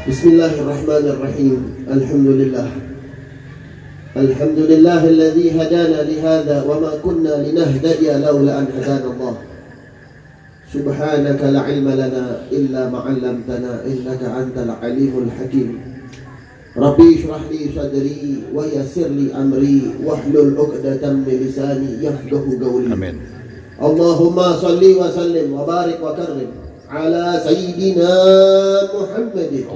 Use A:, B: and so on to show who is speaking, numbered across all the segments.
A: Bismillahirrahmanirrahim. Alhamdulillahilladzi hadana lihadza wa ma kunna linahtadiya laula an hadana Allah. Subhanaka la ilma lana illa ma 'allamtana innaka antal alimul hakim. Rabbi shrah li sadri wa yassir li amri wahlul 'uqdatam min lisani yafqahu qawli. Amin. Allahumma shalli wa sallim wa barik wa karrim ala sayyidina Muhammadin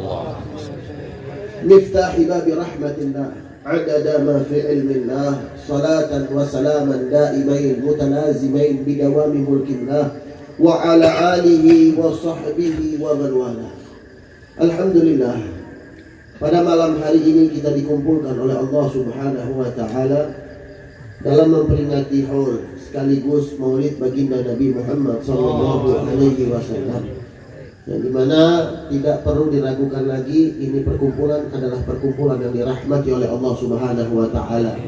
A: miftahi babi rahmatillah adada ma fi ilmillah salatan wa salaman daimain mutalazimain bidawami mulkillah wa ala alihi wa sahbihi wa man wala. Alhamdulillah, pada malam hari ini kita dikumpulkan oleh Allah Subhanahu wa taala dalam memperingati haul sekaligus maulid baginda Nabi Muhammad sallallahu alaihi wasallam. Yang dimana tidak perlu diragukan lagi, ini perkumpulan adalah perkumpulan yang dirahmati oleh Allah Subhanahu wa taala.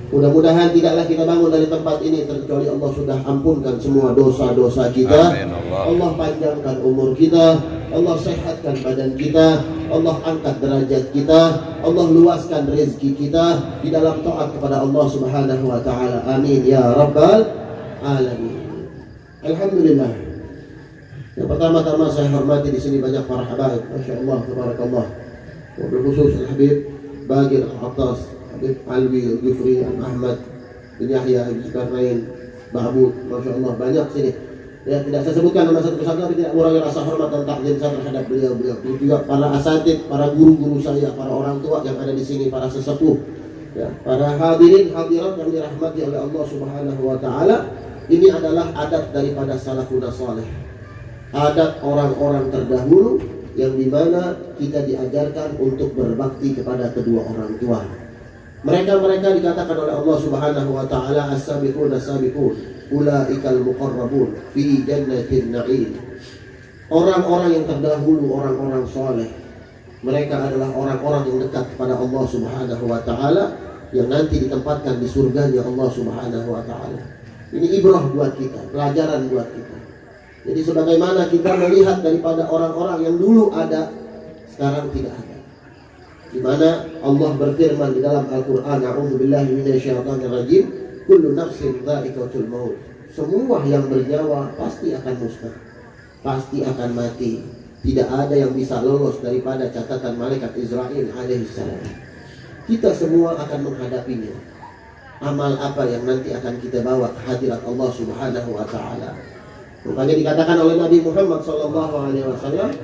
A: Mudah-mudahan tidaklah kita bangun dari tempat ini terkecuali Allah sudah ampunkan semua dosa-dosa kita. Amin, Allah panjangkan umur kita, Allah sehatkan badan kita, Allah angkat derajat kita, Allah luaskan rezeki kita di dalam taat kepada Allah Subhanahu wa taala. Amin ya rabbal alamin. Alhamdulillah. Yang pertama-tama saya hormati di sini banyak para habaib, masyaallah, tabarakallah. Wabil khusus Al-Habib Bagir Al-Attas, Habib Alwi Al-Ghifri, Ahmad bin Yahya Al-Zulkarnain, Ba'bud, masyaallah banyak sini. Ya, tidak saya sebutkan nama satu persatu, tapi tidak mengurangi rasa hormat dan takzim saya terhadap beliau-beliau. Juga para asatidz, para guru-guru saya, para orang tua yang ada di sini, para sesepuh, ya, para hadirin hadirat yang dirahmati oleh Allah Subhanahu wa taala. Ini adalah adat daripada salafun saleh. Adat orang-orang terdahulu yang dimana kita diajarkan untuk berbakti kepada kedua orang tua. Mereka dikatakan oleh Allah Subhanahu wa taala as-sabiqun as-sabiqun ulaikal muqarrabun fi jannatin na'im. Orang-orang yang terdahulu, orang-orang saleh, mereka adalah orang-orang yang dekat kepada Allah Subhanahu wa taala yang nanti ditempatkan di surganya Allah Subhanahu wa taala. Ini ibrah buat kita, pelajaran buat kita. Jadi sebagaimana kita melihat daripada orang-orang yang dulu ada, sekarang tidak ada. Di mana Allah berfirman di dalam Al-Qur'an, a'udzubillahi minasyaitonirrajim, kullu nafsin dha'iqatul maut. Semua yang bernyawa pasti akan musnah, pasti akan mati. Tidak ada yang bisa lolos daripada catatan malaikat Israil alaihissalam. Kita semua akan menghadapinya. Amal apa yang nanti akan kita bawa ke hadirat Allah Subhanahu wa taala. Makanya dikatakan oleh Nabi Muhammad sallallahu alaihi wasallam,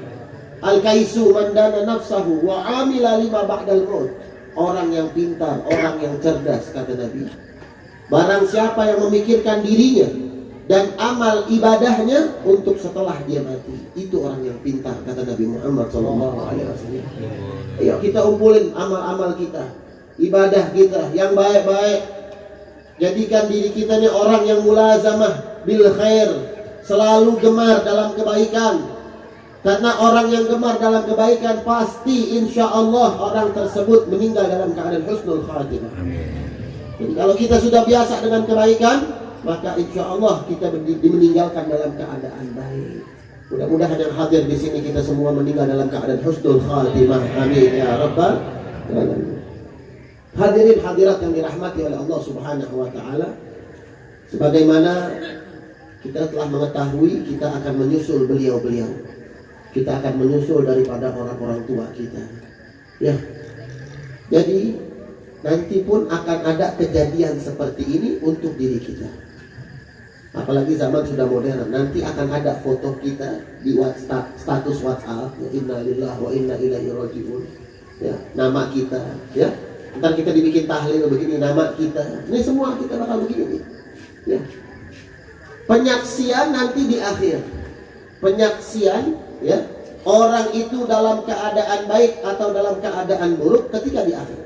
A: al-kaisu man dana nafsahu wa amila lima ba'dal maut. Orang yang pintar, orang yang cerdas, kata Nabi, barang siapa yang memikirkan dirinya dan amal ibadahnya untuk setelah dia mati, itu orang yang pintar, kata Nabi Muhammad sallallahu alaihi wasallam. Ayo kita kumpulin amal-amal kita, ibadah kita yang baik-baik. Jadikan diri kita ini orang yang mulazamah bil khair, selalu gemar dalam kebaikan. Karena orang yang gemar dalam kebaikan pasti insya Allah orang tersebut meninggal dalam keadaan husnul khatimah. Jadi kalau kita sudah biasa dengan kebaikan, maka insya Allah kita meninggalkan dalam keadaan baik. Mudah-mudahan yang hadir di sini kita semua meninggal dalam keadaan husnul khatimah. Amin ya rabbal alamin. Hadirin hadirat yang dirahmati oleh Allah Subhanahu wa taala, sebagaimana kita telah mengetahui kita akan menyusul beliau-beliau. Kita akan menyusul daripada orang-orang tua kita. Ya. Jadi nanti pun akan ada kejadian seperti ini untuk diri kita. Apalagi zaman sudah modern, nanti akan ada foto kita di WhatsApp, status WhatsApp, ya, inna lillahi wa inna ilaihi rajiun. Ya, nama kita, ya. Ntar kita dibikin tahlil begini, nama kita. Ini semua kita bakal begini. Ya. Penyaksian nanti di akhir. Penyaksian, ya, orang itu dalam keadaan baik atau dalam keadaan buruk ketika di akhir.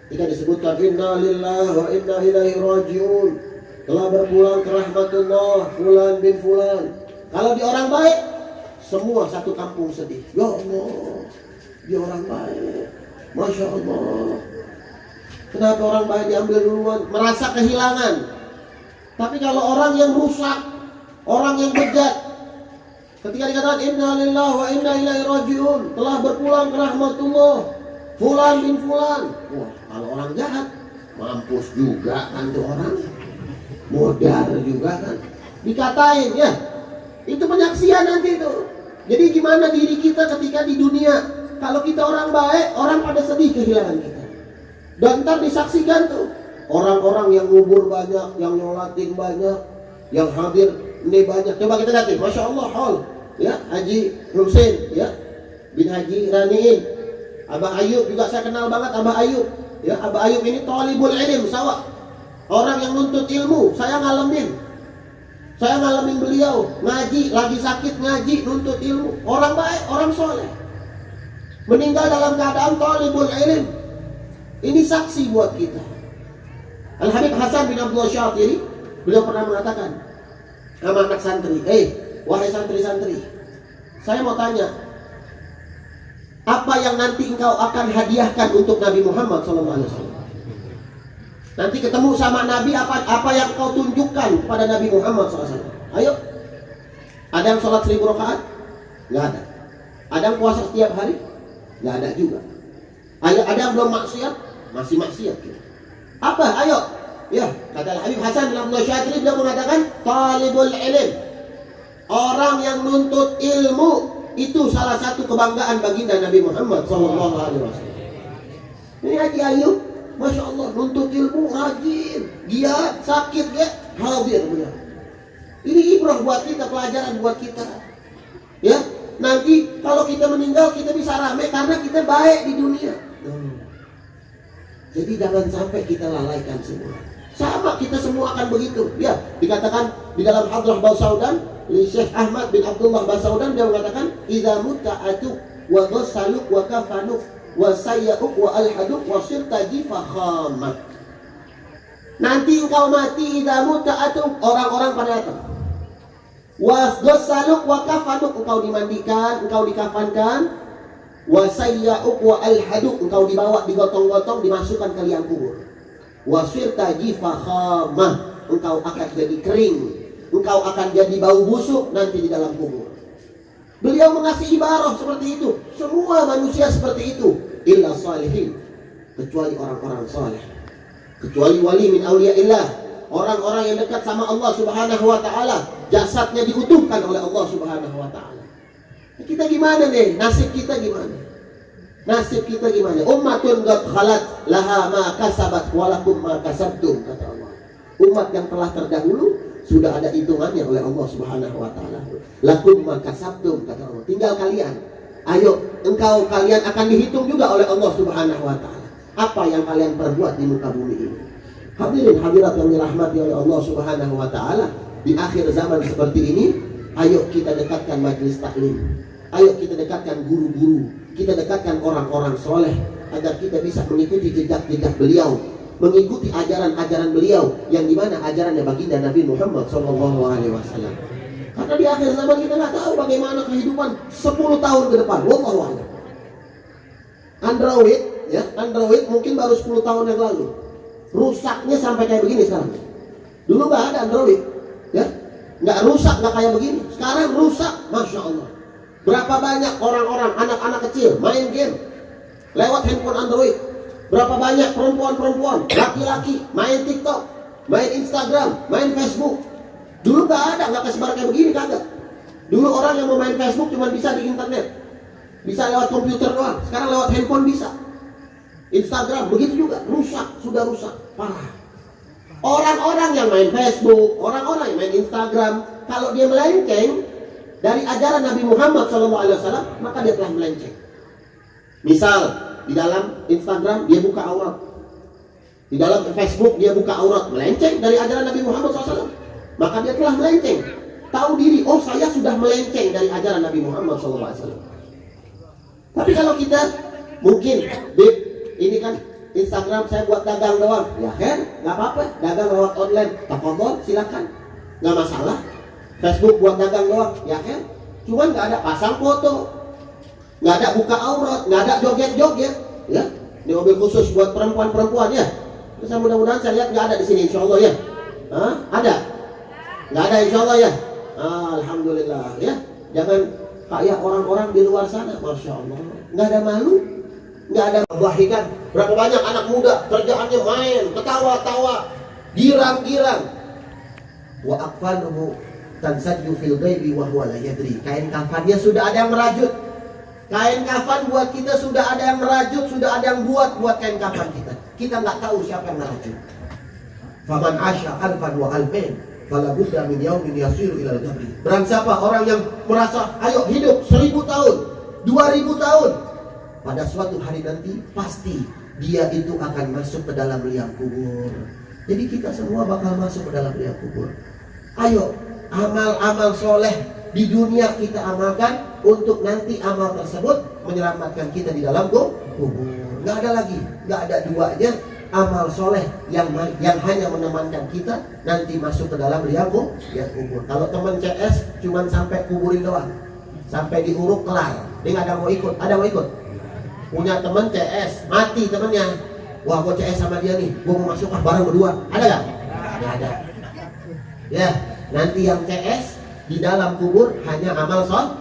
A: Ketika disebutkan inna lillahi wa inna ilaihi rajiun, telah berpulang ke rahmatullah fulan bin fulan. Kalau di orang baik, semua satu kampung sedih. Ya Allah, dia orang baik. Masya Allah. Kenapa orang baik diambil duluan? Merasa kehilangan. Tapi kalau orang yang rusak, orang yang bejat, Ketika dikatakan inna lillahi wa inna ilaihi rajiun, telah berpulang ke rahmatullah fulan bin fulan. Wah, kalau orang jahat mampus juga kan tuh orang, modar juga kan, dikatain ya. Itu penyaksian nanti tuh. Jadi gimana diri kita ketika di dunia? Kalau kita orang baik, orang pada sedih kehilangan kita. Dan ntar disaksikan tuh orang-orang yang ngubur banyak, yang nyolatin banyak, yang hadir ini banyak. Coba kita lihat, masya Allah, hal ya Haji Husein ya bin Haji Raniin, Abah Ayub juga saya kenal banget Abah Ayub. Ya, Abah Ayub ini thalibul ilm sawah, orang yang nuntut ilmu. Saya ngalamin beliau ngaji, lagi sakit ngaji, nuntut ilmu. Orang baik, orang soleh, meninggal dalam keadaan thalibul ilm. Ini saksi buat kita. Al-Habib Hasan bin Abdullah Syatiri, beliau pernah mengatakan sama anak santri, wahai santri-santri, saya mau tanya, apa yang nanti engkau akan hadiahkan untuk Nabi Muhammad SAW? Nanti ketemu sama Nabi, apa yang kau tunjukkan kepada Nabi Muhammad SAW? Ayo. Ada yang sholat 1000 rakaat? Nggak ada. Ada yang puasa setiap hari? Nggak ada juga. Ada yang belum maksiat? Masih maksiat. Apa? Ayo. Ya, kata Habib Hasan bin Abdullah Syatiri, beliau mengatakan talibul ilm, orang yang nuntut ilmu, itu salah satu kebanggaan baginda Nabi Muhammad SAW. Ini Haji Ayub, masya Allah, nuntut ilmu, rajin, giat, sakit ya, hadir beliau. Ini ibrah buat kita, pelajaran buat kita. Ya, nanti kalau kita meninggal kita bisa rame karena kita baik di dunia. Jadi jangan sampai kita lalaikan semua. Sama kita semua akan begitu. Ya, dikatakan di dalam Hadrah Basaudan, Syekh Ahmad bin Abdullah Basaudan, dia mengatakan, "Idza muta'atu wa ghassaluk wa kafanuk wa sayyuk wa alhaduk wa sirta jifakhamah." Nanti engkau mati, idza muta'atu, orang-orang pada datang. Wa ghassaluk wa kafanuk, engkau dimandikan, engkau dikafankan. Wa sayyuk wa alhaduk, engkau dibawa, digotong-gotong, dimasukkan ke liang kubur. Wasirta jifakhamah, engkau akan jadi kering, engkau akan jadi bau busuk nanti di dalam kubur. Beliau mengasih ibarah seperti itu. Semua manusia seperti itu, illa salihin, kecuali orang-orang saleh, kecuali wali min auliyaillah, orang-orang yang dekat sama Allah Subhanahu wa taala, jasadnya diutuhkan oleh Allah Subhanahu wa taala. Kita gimana nih? Nasib kita gimana? Nasib kita gimana? Ummatun qad khalat laha ma kasabat walakum ma kasabtum, kata Allah. Umat yang telah terdahulu sudah ada hitungannya oleh Allah Subhanahu wa taala. Lakum ma kasabtum, kata Allah. Tinggal kalian. Ayo, kalian akan dihitung juga oleh Allah Subhanahu wa taala. Apa yang kalian perbuat di muka bumi ini? Hadirin hadirat yang dirahmati oleh Allah Subhanahu wa taala, di akhir zaman seperti ini, ayo kita dekatkan majelis taklim. Ayo kita dekatkan guru-guru, kita dekatkan orang-orang soleh, agar kita bisa mengikuti jejak-jejak beliau, mengikuti ajaran-ajaran beliau, yang dimana ajarannya baginda Nabi Muhammad SAW. Karena di akhir zaman kita nggak tahu bagaimana kehidupan 10 tahun ke depan. Wallahu a'lam. Android mungkin baru 10 tahun yang lalu, rusaknya sampai kayak begini sekarang. Dulu nggak ada Android, ya, nggak rusak, nggak kayak begini. Sekarang rusak, masya Allah. Berapa banyak orang-orang, anak-anak kecil main game lewat handphone Android. Berapa banyak perempuan-perempuan, laki-laki main TikTok, main Instagram, main Facebook. Dulu gak ada, gak kesebar kayak begini, kagak. Dulu orang yang mau main Facebook cuma bisa di internet, bisa lewat komputer doang. Sekarang lewat handphone bisa. Instagram begitu juga, rusak, sudah rusak, parah. Orang-orang yang main Facebook, orang-orang yang main Instagram, kalau dia melenceng dari ajaran Nabi Muhammad SAW, maka dia telah melenceng. Misal di dalam Instagram dia buka aurat, di dalam Facebook dia buka aurat, melenceng dari ajaran Nabi Muhammad SAW, maka dia telah melenceng. Tahu diri, oh saya sudah melenceng dari ajaran Nabi Muhammad SAW. Tapi kalau kita mungkin, ini kan Instagram saya buat dagang doang, ya kan, nggak apa-apa, dagang lewat online, tafadhol, silakan, nggak masalah. Facebook buat dagang doang, ya kan? Cuman nggak ada pasang foto, nggak ada buka aurat, nggak ada joget-joget, ya. Ini mobil khusus buat perempuan-perempuan ya. Terus mudah-mudahan saya lihat nggak ada di sini, insya Allah ya. Ada? Nggak ada, insya Allah ya. Alhamdulillah ya. Jangan kayak orang-orang di luar sana, masya Allah, nggak ada malu, nggak ada membahagikan. Berapa banyak anak muda kerjaannya main, ketawa-tawa, girang-girang. Wa akfanuhu tansaju fil ghaibi wa huwa la yadri. Kain kafannya sudah ada yang merajut. Kain kafan buat kita sudah ada yang merajut, sudah ada yang buat kain kafan kita. Kita nggak tahu siapa yang merajut. Faman asya alfan wa alfain fala budda min yaumin yasiru ila al-qabri. Barang siapa orang yang merasa ayo hidup 1000 tahun, 2000 tahun, pada suatu hari nanti pasti dia itu akan masuk ke dalam liang kubur. Jadi kita semua bakal masuk ke dalam liang kubur. Ayo, amal-amal soleh di dunia kita amalkan untuk nanti amal tersebut menyelamatkan kita di dalam kubur. Nggak ada lagi, nggak ada duanya amal soleh yang hanya menemankan kita nanti masuk ke dalam liang kubur. Kalau teman CS cuman sampai kuburin doang, sampai diuruk kelar, dia nggak ada mau ikut. Ada mau ikut? Punya teman CS mati temennya, wah gue CS sama dia nih, gue mau masuk bareng berdua, ada nggak? Nggak ada. Ya, nanti yang CS di dalam kubur hanya amal soleh.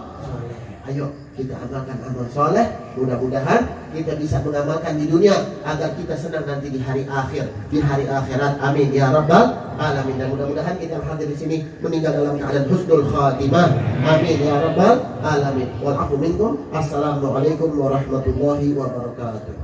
A: Ayo kita amalkan amal soleh. Mudah-mudahan kita bisa mengamalkan di dunia agar kita senang nanti di hari akhir, di hari akhirat. Amin ya rabbal alamin. Dan mudah-mudahan kita yang hadir di sini meninggal dalam keadaan husnul khatimah. Amin ya rabbal alamin. Wal afu minkum. Assalamualaikum warahmatullahi wabarakatuh.